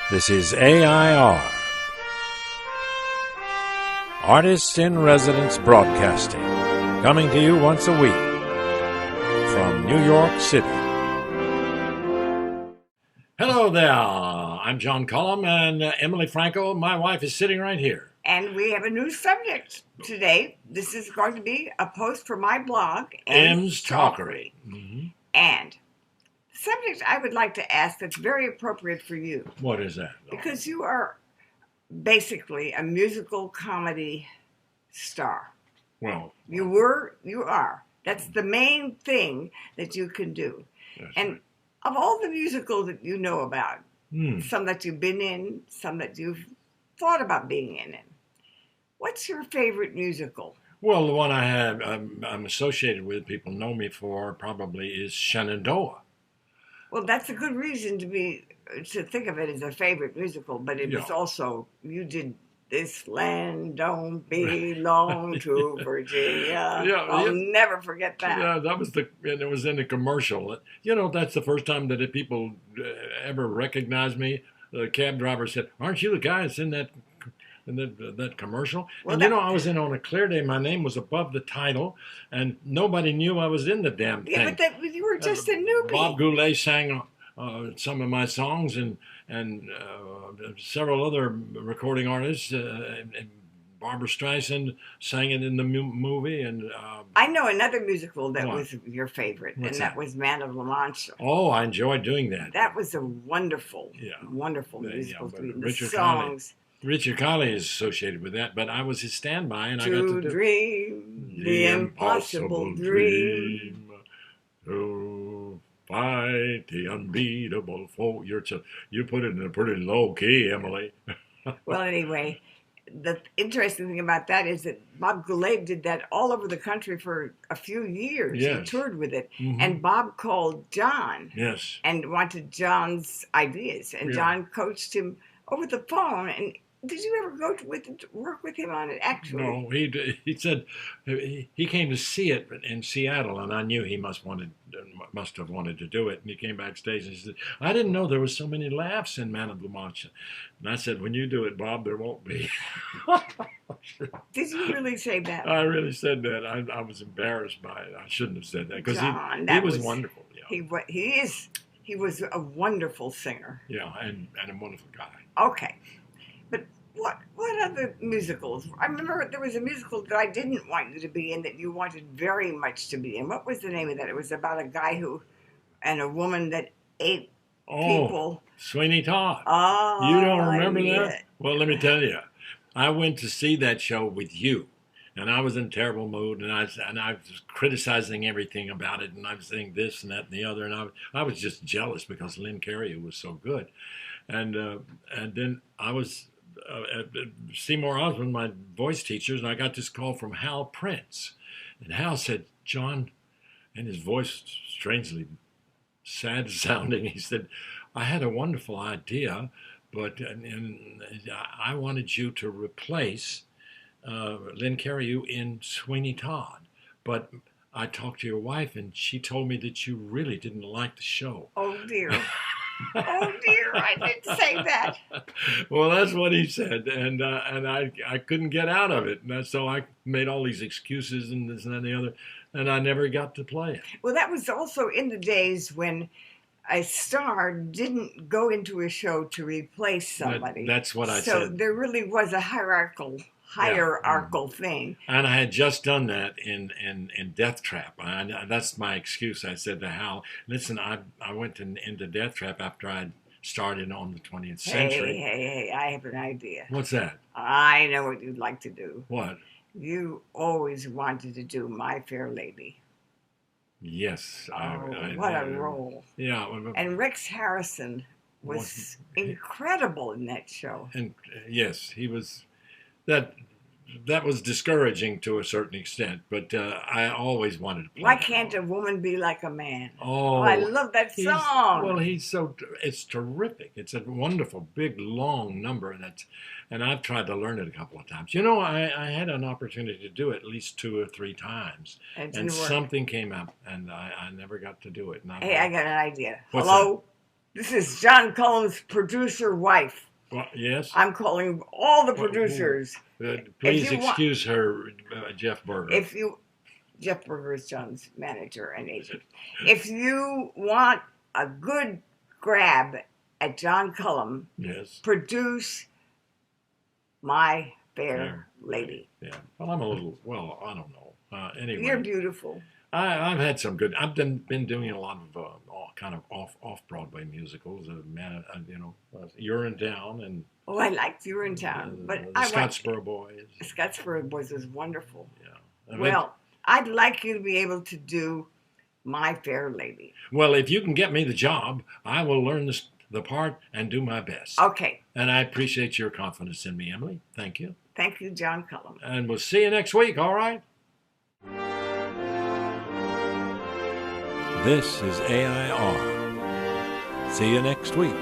This is AI.R. Artists in Residence Broadcasting, coming to you once a week from New York City. Hello there, I'm John Cullum, and Emily Franco, my wife, is sitting right here. And we have a new subject today. This is going to be a post for my blog, M's Talkery. Mm-hmm. And the subject I would like to ask that's very appropriate for you. What is that? Because you are basically a musical comedy star. Well, you are. That's the main thing that you can do. And right. Of all the musicals that you know about, some that you've been in, some that you've thought about being in, what's your favorite musical? Well, the one I'm associated with, people know me for, probably is Shenandoah. Well, that's a good reason to think of it as a favorite musical, but it was also, you did This Land Don't Belong to Virginia. I'll never forget that. Yeah, and it was in a commercial. You know, that's the first time that people ever recognized me. The cab driver said, "Aren't you the guy that's in that commercial?" Well, and I was in On a Clear Day. My name was above the title, and nobody knew I was in the damn thing. Yeah, but you were just a newbie. Bob Goulet sang some of my songs, and several other recording artists. Barbara Streisand sang it in the movie, and I know another musical that was your favorite, that was Man of La Mancha. Oh, I enjoyed doing that. That was a wonderful musical. Richard Colley is associated with that, but I was his standby, and I got to dream the impossible dream. To fight the unbeatable foe. You put it in a pretty low key, Emily. Well, anyway, the interesting thing about that is that Bob Goulet did that all over the country for a few years. Yes. He toured with it. Mm-hmm. And Bob called John. Yes. And wanted John's ideas. And John coached him over the phone. And did you ever go work with him on it, actually? No, he said he came to see it in Seattle, and I knew he must have wanted to do it. And he came backstage and he said, "I didn't know there was so many laughs in Man of La Mancha." And I said, "When you do it, Bob, there won't be." Did you really say that? I really said that. I was embarrassed by it. I shouldn't have said that, because he was wonderful. Yeah. He was a wonderful singer. Yeah, and a wonderful guy. Okay. But what other musicals? I remember there was a musical that I didn't want you to be in that you wanted very much to be in. What was the name of that? It was about a guy and a woman that ate people. Sweeney Todd. Oh, you don't remember that? Well, let me tell you. I went to see that show with you, and I was in a terrible mood, and I was criticizing everything about it, and I was saying this and that and the other, and I was just jealous because Lynn Carrier was so good, and then I was at Seymour Osmond, my voice teachers, and I got this call from Hal Prince, and Hal said, "John," and his voice strangely sad sounding, he said, "I had a wonderful idea, but and I wanted you to replace Lynn Carrier in Sweeney Todd, but I talked to your wife, and she told me that you really didn't like the show." Oh, dear. Oh, dear, I didn't say that. Well, that's what he said, and I couldn't get out of it. And so I made all these excuses and this and that and the other, and I never got to play it. Well, that was also in the days when a star didn't go into a show to replace somebody. That's what I said. So there really was a hierarchical thing. And I had just done that in Death Trap. That's my excuse. I said to Hal, "Listen, I went into Death Trap after I'd started on the 20th century." Hey, I have an idea. What's that? I know what you'd like to do. What? You always wanted to do My Fair Lady. Yes. What a role. Yeah. And Rex Harrison was incredible in that show. And yes, he was. That was discouraging to a certain extent, but I always wanted to play. Why can't a woman be like a man? Oh, I love that song. Well, it's terrific. It's a wonderful, big, long number, and I've tried to learn it a couple of times. I had an opportunity to do it at least 2 or 3 times, and something came up, and I never got to do it. Hey, I got an idea. What's Hello? This is John Cullum's producer wife. Well, yes. I'm calling all the producers. Please excuse her, Jeff Berger. Jeff Berger is John's manager and agent. If you want a good grab at John Cullum, yes, produce My Fair Lady. Yeah. Well, I'm a little. Well, I don't know. Anyway, you're beautiful. I've had some good. I've been doing a lot of kind of off Broadway musicals. You're in Town and. Oh, I liked You're in Town, but the Scottsboro Boys. Scottsboro Boys is wonderful. Yeah. Well, I'd like you to be able to do My Fair Lady. Well, if you can get me the job, I will learn the part and do my best. Okay. And I appreciate your confidence in me, Emily. Thank you. Thank you, John Cullum. And we'll see you next week, all right? This is AI.R. See you next week.